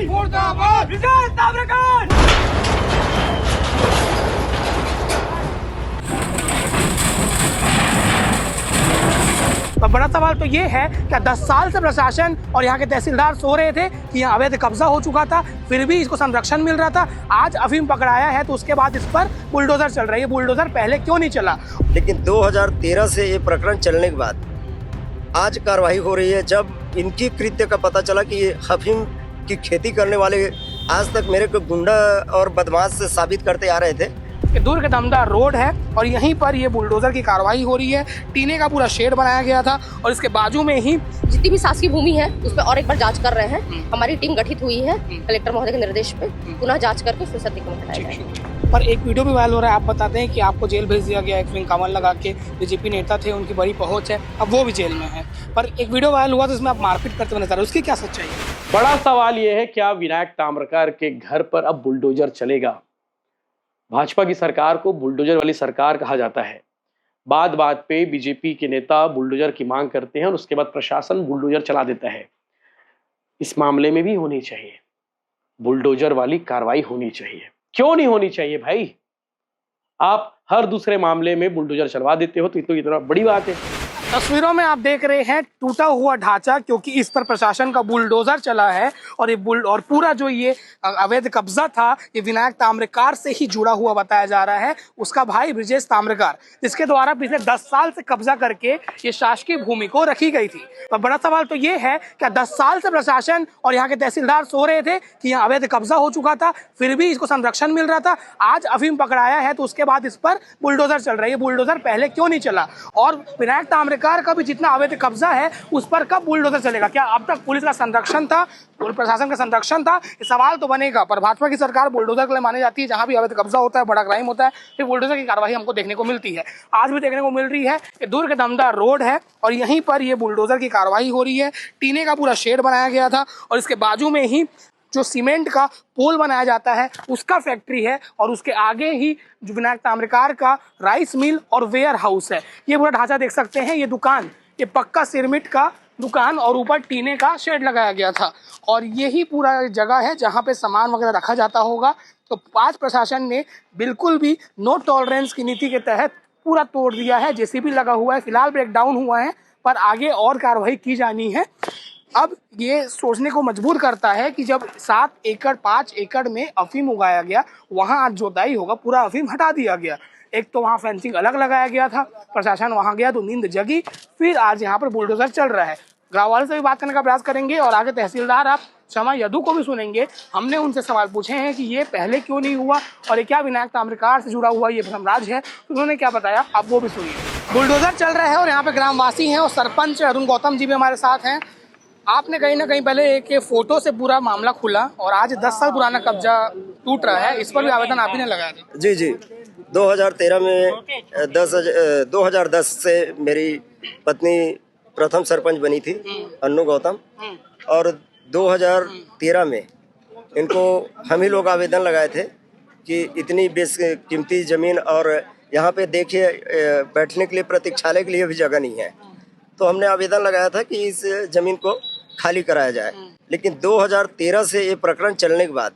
मुर्दाबाद विजय ताम्रकार। तो बड़ा सवाल तो ये है कि 10 साल से प्रशासन और यहाँ के तहसीलदार सो रहे थे कि यहाँ अवैध कब्जा हो चुका था, फिर भी इसको संरक्षण मिल रहा था। आज अफीम पकड़ाया है तो उसके बाद इस पर बुलडोजर चल रही है। बुलडोजर पहले क्यों नहीं चला? लेकिन 2013 से ये प्रकरण चलने के बाद आज कार्रवाई हो रही है। जब इनकी कृत्य का पता चला कि ये अफीम की खेती करने वाले आज तक मेरे को गुंडा और बदमाश से साबित करते आ रहे थे। दूर के दमदार रोड है और यहीं पर ये बुलडोजर की कार्रवाई हो रही है। टीने का पूरा शेड बनाया गया था और इसके बाजू में ही जितनी भी शासकीय भूमि है उस पर और एक बार जांच कर रहे हैं। हमारी टीम गठित हुई है कलेक्टर महोदय के निर्देश पे, पुनः जांच करके फिर से अधिगम हटाया जाएगा। पर एक वीडियो भी वायरल हो रहा है। आप बताते हैं कि आपको जेल भेज दिया गया। एक विंग कमल लगा के बीजेपी नेता थे, उनकी बड़ी पहुंच है, अब वो भी जेल में है। पर एक वीडियो वायरल हुआ तो उसमें आप मारपीट करते हुए नजर आ रहे, उसकी क्या सच्चाई है? बड़ा सवाल यह है, क्या विनायक ताम्रकार के घर पर अब बुलडोजर चलेगा? भाजपा की सरकार को बुलडोजर वाली सरकार कहा जाता है। बात बात पे बीजेपी के नेता बुलडोजर की मांग करते हैं और उसके बाद प्रशासन बुलडोजर चला देता है। इस मामले में भी होनी चाहिए, बुलडोजर वाली कार्रवाई होनी चाहिए। क्यों नहीं होनी चाहिए भाई? आप हर दूसरे मामले में बुलडोजर चलवा देते हो तो इतना बड़ी बात है। तस्वीरों में आप देख रहे हैं टूटा हुआ ढांचा, क्योंकि इस पर प्रशासन का बुलडोजर चला है और और पूरा जो ये अवैध कब्जा था ये विनायक ताम्रकार से ही जुड़ा हुआ बताया जा रहा है। उसका भाई ब्रिजेश ताम्रकार, जिसके द्वारा पिछले 10 साल से कब्जा करके ये शासकीय भूमि को रखी गई थी। पर बड़ा सवाल तो ये है कि 10 साल से प्रशासन और यहाँ के तहसीलदार सो रहे थे कि यहाँ अवैध कब्जा हो चुका था, फिर भी इसको संरक्षण मिल रहा था। आज अफीम पकड़ाया है तो उसके बाद इस पर बुलडोजर चल रही है। बुलडोजर पहले क्यों नहीं चला? और विनायक ताम्रकार का भी जितना अवैध कब्जा है उस पर कब बुलडोजर चलेगा? क्या अब तक पुलिस का संरक्षण था, प्रशासन का संरक्षण था? ये सवाल तो बनेगा। पर भाजपा की सरकार बुलडोजर के लिए मानी जाती है। जहां भी अवैध कब्जा होता है, बड़ा क्राइम होता है, फिर बुलडोजर की कार्रवाई हमको देखने को मिलती है। आज भी देखने को मिल रही है कि दूर के दमदार रोड है और यहीं पर ये बुलडोजर की कार्रवाई हो रही है। टीने का पूरा शेड बनाया गया था और इसके बाजू में ही जो सीमेंट का पोल बनाया जाता है उसका फैक्ट्री है और उसके आगे ही जो विनायक ताम्रकार का राइस मिल और वेयर हाउस है। ये पूरा ढांचा देख सकते हैं। ये दुकान, ये पक्का सिरमिट का दुकान और ऊपर टीने का शेड लगाया गया था और यही पूरा जगह है जहाँ पे सामान वगैरह रखा जाता होगा। तो आज प्रशासन ने बिल्कुल भी नो टॉलरेंस की नीति के तहत पूरा तोड़ दिया है। जेसीबी लगा हुआ है, फिलहाल ब्रेकडाउन हुआ है, पर आगे और कार्रवाई की जानी है। अब ये सोचने को मजबूर करता है कि जब 7 एकड़ 5 एकड़ में अफीम उगाया गया, वहां आज जोताई होगा, पूरा अफीम हटा दिया गया। एक तो वहां फेंसिंग अलग लगाया गया था, प्रशासन वहां गया तो नींद जगी, फिर आज यहाँ पर बुलडोजर चल रहा है। गाँव वालों से भी बात करने का प्रयास करेंगे और आगे तहसीलदार आप क्षमा यदु को भी सुनेंगे। हमने उनसे सवाल पूछे हैं कि ये पहले क्यों नहीं हुआ और ये क्या विनायक ताम्रकार से जुड़ा हुआ ये साम्राज्य है, उन्होंने क्या बताया आप वो भी सुनिए। बुलडोजर चल रहा है और यहाँ पे ग्रामवासी हैं और सरपंच अरुण गौतम जी भी हमारे साथ हैं। आपने कहीं ना कहीं पहले एक फोटो से पूरा मामला खुला और आज 10 साल पुराना कब्जा टूट रहा है, इस पर भी आवेदन आप ही ने लगाया था। जी 2013 में 2010 से मेरी पत्नी प्रथम सरपंच बनी थी अन्नू गौतम, और 2013 में इनको हम ही लोग आवेदन लगाए थे कि इतनी बेशकीमती ज़मीन और यहाँ पे देखिए बैठने के लिए प्रतीक्षालय के लिए भी जगह नहीं है, तो हमने आवेदन लगाया था कि इस ज़मीन को खाली कराया जाए। लेकिन 2013 से ये प्रकरण चलने के बाद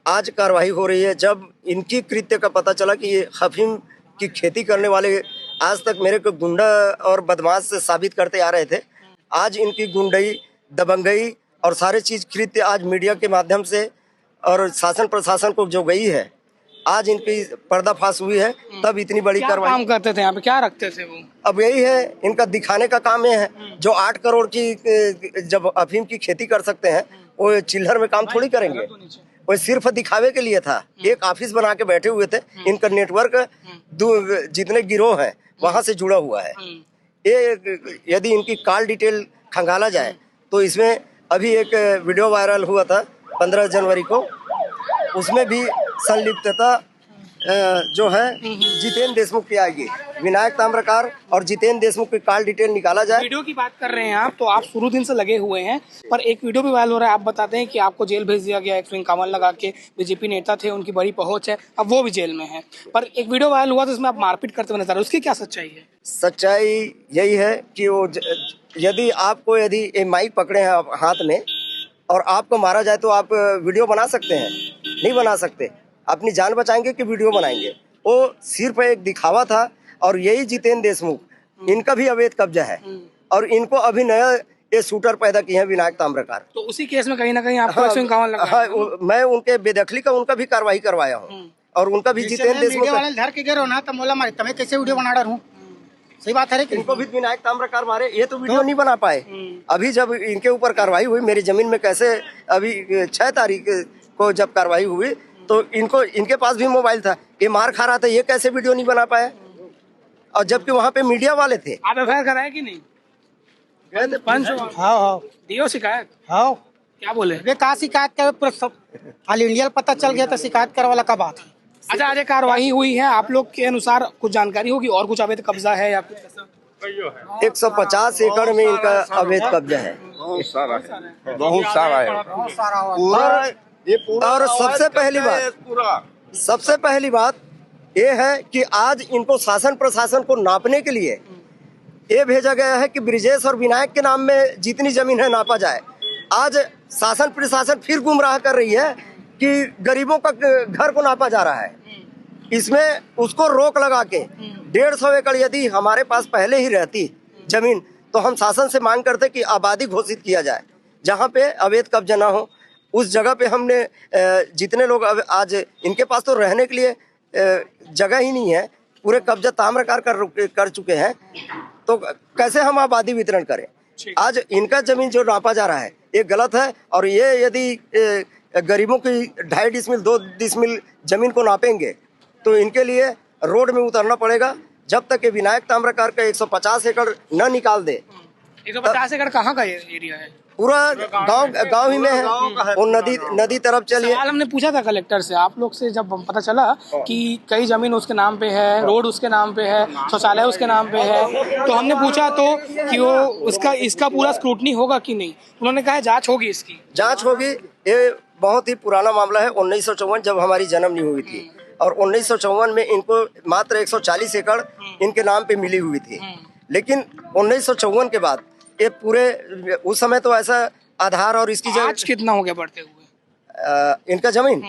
आज कार्रवाई हो रही है। जब इनकी कृत्य का पता चला कि ये अफीम की खेती करने वाले आज तक मेरे को गुंडा और बदमाश से साबित करते आ रहे थे, आज इनकी गुंडई, दबंगई और सारे चीज़ कृत्य आज मीडिया के माध्यम से और शासन प्रशासन को जो गई है, आज इनकी पर्दाफाश हुई है। तब इतनी बड़ी कार्रवाई। काम करते थे यहाँ पे, क्या रखते थे वो? अब यही है, इनका दिखाने का काम ये है। जो 8 करोड़ की जब अफीम की खेती कर सकते हैं, वो चिल्लर में काम थोड़ी करेंगे। वो सिर्फ दिखावे के लिए था। एक ऑफिस बना के बैठे हुए थे। इनका नेटवर्क जितने गिरोह हैं वहां से जुड़ा हुआ है। ये यदि इनकी कॉल डिटेल खंगाला जाए तो इसमें अभी एक वीडियो वायरल हुआ था 15 जनवरी को, उसमें भी संलिप्तता जो है जितेंद्र देशमुख की आएगी। विनायक ताम्रकार और जितेंद्र देशमुख की कॉल डिटेल निकाला जाए। वीडियो की बात कर रहे हैं आप, तो आप शुरू दिन से लगे हुए हैं, पर एक वीडियो भी वायरल हो रहा है। आप बताते हैं कि आपको जेल भेज दिया गया। एक विंग कमल लगा के बीजेपी नेता थे, उनकी बड़ी पहुंच है, अब वो भी जेल में है। पर एक वीडियो वायरल हुआ तो उसमें आप मारपीट करते हुए नजर आ रहे, उसकी क्या सच्चाई है? सच्चाई यही है कि वो यदि आपको यदि माइक पकड़े हैं आप हाथ में और आपको मारा जाए तो आप वीडियो बना सकते हैं? नहीं बना सकते। अपनी जान बचाएंगे कि वीडियो बनाएंगे? वो सिर्फ एक दिखावा था। और यही जितेंद्र देशमुख, इनका भी अवैध कब्जा है और इनको अभी नया ये शूटर पैदा किए हैं विनायक ताम्रकार। तो उसी केस में कहीं ना कहीं आपको 151 लगा है। हाँ, मैं उनके बेदखली का उनका भी कार्रवाई करवाया हूँ और उनका भी जितेंद्र देशमुख वाले धर के गिरो ना तो मोला मारे तमें कैसे वीडियो बना रहा हूँ। सही बात है रे कि इनको भी विनायक ताम्रकार मारे, ये तो वीडियो नहीं बना पाए। अभी जब इनके ऊपर कार्रवाई हुई, मेरी जमीन में कैसे अभी 6 तारीख को जब कार्रवाई हुई तो इनके पास भी मोबाइल था, ये मार खा रहा था, ये कैसे वीडियो नहीं बना पाया? और जबकि वहाँ पे मीडिया वाले थे। आप एफआईआर कराए कि नहीं? पंच हाँ दियो शिकायत? हाँ क्या बोले? वे कहा शिकायत कर पूरा सब ऑल इंडिया पता चल गया तो शिकायत करे वाला का बात है। अच्छा, आज कार्रवाई हुई है, आप लोग के अनुसार कुछ जानकारी होगी और कुछ अवैध कब्जा है या कुछ ऐसा? 150 एकड़ में इनका अवैध कब्जा है। बहुत सारा है। और सबसे पहली बात ये है कि आज इनको शासन प्रशासन को नापने के लिए ये भेजा गया है कि ब्रिजेश और विनायक के नाम में जितनी जमीन है नापा जाए। आज शासन प्रशासन फिर गुमराह कर रही है कि गरीबों का घर को नापा जा रहा है। इसमें उसको रोक लगा के 150 एकड़ यदि हमारे पास पहले ही रहती जमीन तो हम शासन से मांग करते कि आबादी घोषित किया जाए, जहाँ पे अवैध कब्जा ना हो। उस जगह पे हमने जितने लोग आज इनके पास तो रहने के लिए जगह ही नहीं है, पूरे कब्जा ताम्रकार कर चुके हैं, तो कैसे हम आबादी वितरण करें? आज इनका जमीन जो नापा जा रहा है ये गलत है। और ये यदि गरीबों की 2.5 डिसमिल 2 डिसमिल जमीन को नापेंगे तो इनके लिए रोड में उतरना पड़ेगा। जब तक ये विनायक ताम्रकार का 150 एकड़ न निकाल दे। 150 एकड़ कहाँ का एरिया है? पूरा गांव ही में है। वो नदी तरफ चलिए। सवाल हमने पूछा था कलेक्टर से, आप लोग से जब पता चला कि कई जमीन उसके नाम पे है, रोड उसके नाम पे है, शौचालय उसके नाम पे है, तो हमने पूछा तो कि वो इसका पूरा स्क्रूटनी होगा कि नहीं। उन्होंने कहा जांच होगी, इसकी जांच होगी। ये बहुत ही पुराना मामला है। 1954 जब हमारी जन्म नहीं हुई थी और 1954 में इनको मात्र 140 एकड़ इनके नाम पे मिली हुई थी। लेकिन 1954 के बाद ये पूरे उस समय तो ऐसा आधार और इसकी आज कितना हो गया बढ़ते हुए इनका जमीन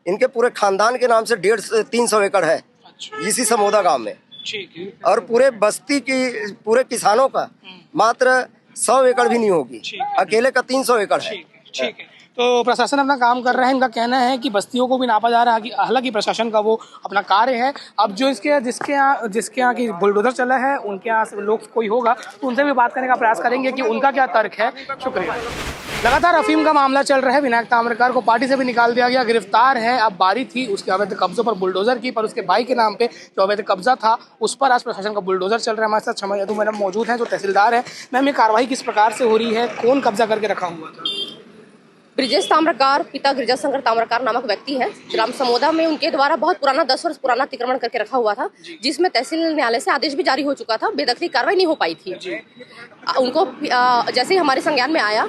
इनके पूरे खानदान के नाम से 150 से 300 एकड़ है। अच्छा। इसी समोदा गांव में। ठीक है। और पूरे बस्ती की पूरे किसानों का मात्र 100 एकड़ भी नहीं होगी, अकेले का 300 एकड़ है। ठीक है। तो प्रशासन अपना काम कर रहे हैं। इनका कहना है कि बस्तियों को भी नापा जा रहा है, हालांकि प्रशासन का वो अपना कार्य है। अब जो जिसके यहाँ की बुलडोजर चला है, उनके यहाँ से लोग कोई होगा तो उनसे भी बात करने का प्रयास करेंगे कि उनका क्या तर्क है। शुक्रिया। लगातार अफीम का मामला चल रहा है। विनायक ताम्रकार को पार्टी से भी निकाल दिया गया, गिरफ्तार है। अब बारी थी उसके अवैध कब्जों पर बुलडोजर की, पर उसके भाई के नाम पे जो अवैध कब्जा था उस पर आज प्रशासन का बुलडोजर चल रहा है। हमारे साथ क्षमा यादव मैडम मौजूद हैं जो तहसीलदार है। मैम, ये कार्रवाई किस प्रकार से हो रही है? कौन कब्जा करके रखा हुआ था? ब्रिजेश ताम्रकार पिता गिरिजाशंकर ताम्रकार नामक व्यक्ति है। ग्राम समोदा में उनके द्वारा बहुत पुराना 10 वर्ष पुराना अतिक्रमण करके रखा हुआ था, जिसमें तहसील न्यायालय से आदेश भी जारी हो चुका था। बेदखली कार्रवाई नहीं हो पाई थी। उनको जैसे ही हमारे संज्ञान में आया,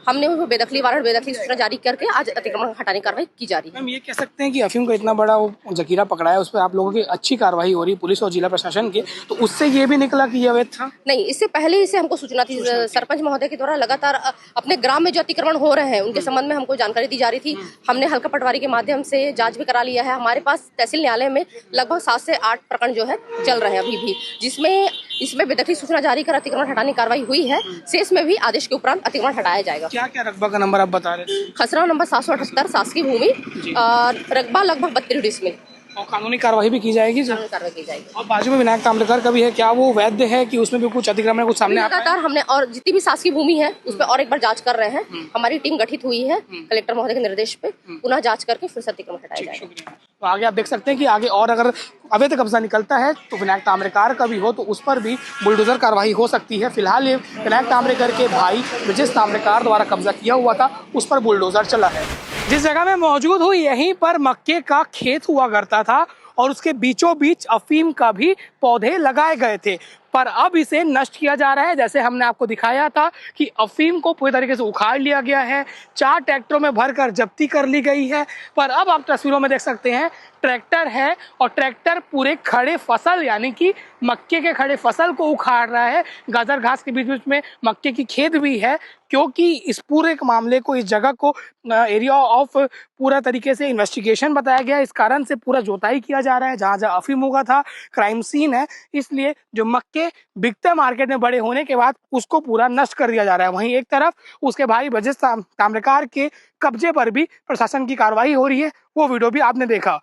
हमने वो बेदखली वारंट बेदखली सूचना जारी करके आज अतिक्रमण हटाने की कार्रवाई की जा रही है। मैम, ये कह सकते हैं कि अफीम का इतना बड़ा वो जखीरा पकड़ा है, उस पर आप लोगों की अच्छी कार्रवाई हो रही है पुलिस और जिला प्रशासन की, तो उससे ये भी निकला कि ये अवैध था? नहीं, इससे पहले इसे हमको सूचना थी। सरपंच महोदय के द्वारा लगातार अपने ग्राम में जो अतिक्रमण हो रहे हैं उनके संबंध में हमको जानकारी दी जा रही थी। हमने हल्का पटवारी के माध्यम से जांच भी करा लिया है। हमारे पास तहसील न्यायालय में लगभग 7 से 8 प्रकरण जो है चल रहे हैं अभी भी, जिसमें इसमें बेदखली सूचना जारी कर अतिक्रमण हटाने की कार्रवाई हुई है। शेष में भी आदेश के उपरांत अतिक्रमण हटाया जाएगा। क्या क्या रकबा का नंबर आप बता रहे थे? खसरा नंबर 778 शासकीय भूमि और रकबा लगभग 32 डिसमिल। और कानूनी कार्रवाई भी की जाएगी? कार्रवाई की जाएगी। और बाजू में विनायक ताम्रकार का भी है, क्या वो वैध है कि उसमें भी कुछ अतिक्रमण कुछ सामने आता है? लगातार हमने और जितनी भी शासकीय भूमि है उस पर और एक बार जांच कर रहे हैं। हमारी टीम गठित हुई है कलेक्टर महोदय के निर्देश पे, पुनः जांच करके फिर से अतिक्रमण हटाया जाएगा। तो आगे आप देख सकते हैं कि आगे और अगर अवैध कब्जा निकलता है तो विनायक ताम्रकार का भी हो तो उस पर भी बुलडोजर कार्रवाई हो सकती है। फिलहाल ये विनायक ताम्रकार के भाई ब्रिजेश ताम्रकार द्वारा कब्जा किया हुआ था, उस पर बुलडोजर चला है। जिस जगह में मौजूद हूँ यहीं पर मक्के का खेत हुआ करता था और उसके बीचों बीच अफीम का भी पौधे लगाए गए थे, पर अब इसे नष्ट किया जा रहा है। जैसे हमने आपको दिखाया था कि अफीम को पूरी तरीके से उखाड़ लिया गया है, 4 ट्रैक्टरों में भरकर जब्ती कर ली गई है। पर अब आप तस्वीरों में देख सकते हैं ट्रैक्टर है और ट्रैक्टर पूरे खड़े फसल यानी कि मक्के के खड़े फसल को उखाड़ रहा है। गाजर घास के बीच बीच में मक्के की खेत भी है, क्योंकि इस पूरे मामले को, इस जगह को एरिया ऑफ पूरा तरीके से इन्वेस्टिगेशन बताया गया। इस कारण से पूरा जोताई किया जा रहा है। जहाँ जहाँ अफीम हुआ था, क्राइम सीन है, इसलिए जो मक्के बिकते मार्केट में बड़े होने के बाद उसको पूरा नष्ट कर दिया जा रहा है। वहीं एक तरफ उसके भाई ब्रजेश ताम्रकार के कब्जे पर भी प्रशासन की कार्रवाई हो रही है। वो वीडियो भी आपने देखा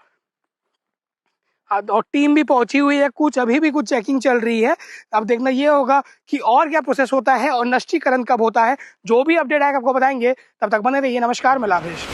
और टीम भी पहुंची हुई है। कुछ अभी भी कुछ चेकिंग चल रही है। अब देखना ये होगा कि और क्या प्रोसेस होता है और नष्टीकरण कब होता है। जो भी अपडेट आएगा आपको बताएंगे। तब तक बने रहिए। नमस्कार, मैं लाभेश।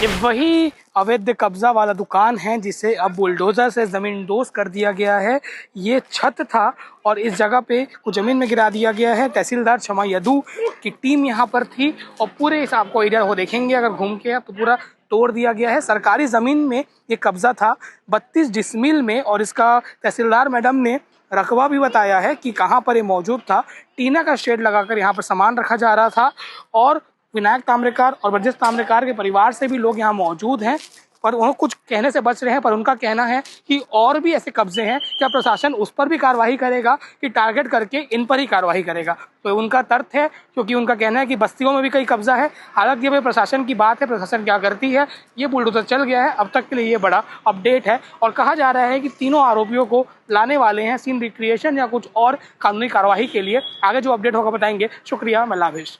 ये वही अवैध कब्जा वाला दुकान है जिसे अब बुलडोजर से जमींदोज कर दिया गया है। ये छत था और इस जगह पे कुछ जमीन में गिरा दिया गया है। तहसीलदार क्षमा यदू की टीम यहाँ पर थी और पूरे इस आपको एरिया को देखेंगे अगर घूम के, तो पूरा तोड़ दिया गया है। सरकारी ज़मीन में ये कब्जा था 32 डिसमिल में और इसका तहसीलदार मैडम ने रकबा भी बताया है कि कहाँ पर ये मौजूद था। टीना का शेड लगाकर यहाँ पर सामान रखा जा रहा था और विनायक ताम्रकार और ब्रजेश ताम्रकार के परिवार से भी लोग यहाँ मौजूद हैं, पर वो कुछ कहने से बच रहे हैं। पर उनका कहना है कि और भी ऐसे कब्जे हैं, क्या प्रशासन उस पर भी कार्रवाई करेगा कि टारगेट करके इन पर ही कार्रवाई करेगा। तो उनका तर्क है, क्योंकि उनका कहना है कि बस्तियों में भी कई कब्जा है। हालांकि ये प्रशासन की बात है, प्रशासन क्या करती है। ये बुलडोजर चल गया है, अब तक के लिए ये बड़ा अपडेट है और कहा जा रहा है कि तीनों आरोपियों को लाने वाले हैं सीन रिक्रिएशन या कुछ और कानूनी कार्रवाई के लिए। आगे जो अपडेट होगा बताएंगे। शुक्रिया, मैं लाभेश।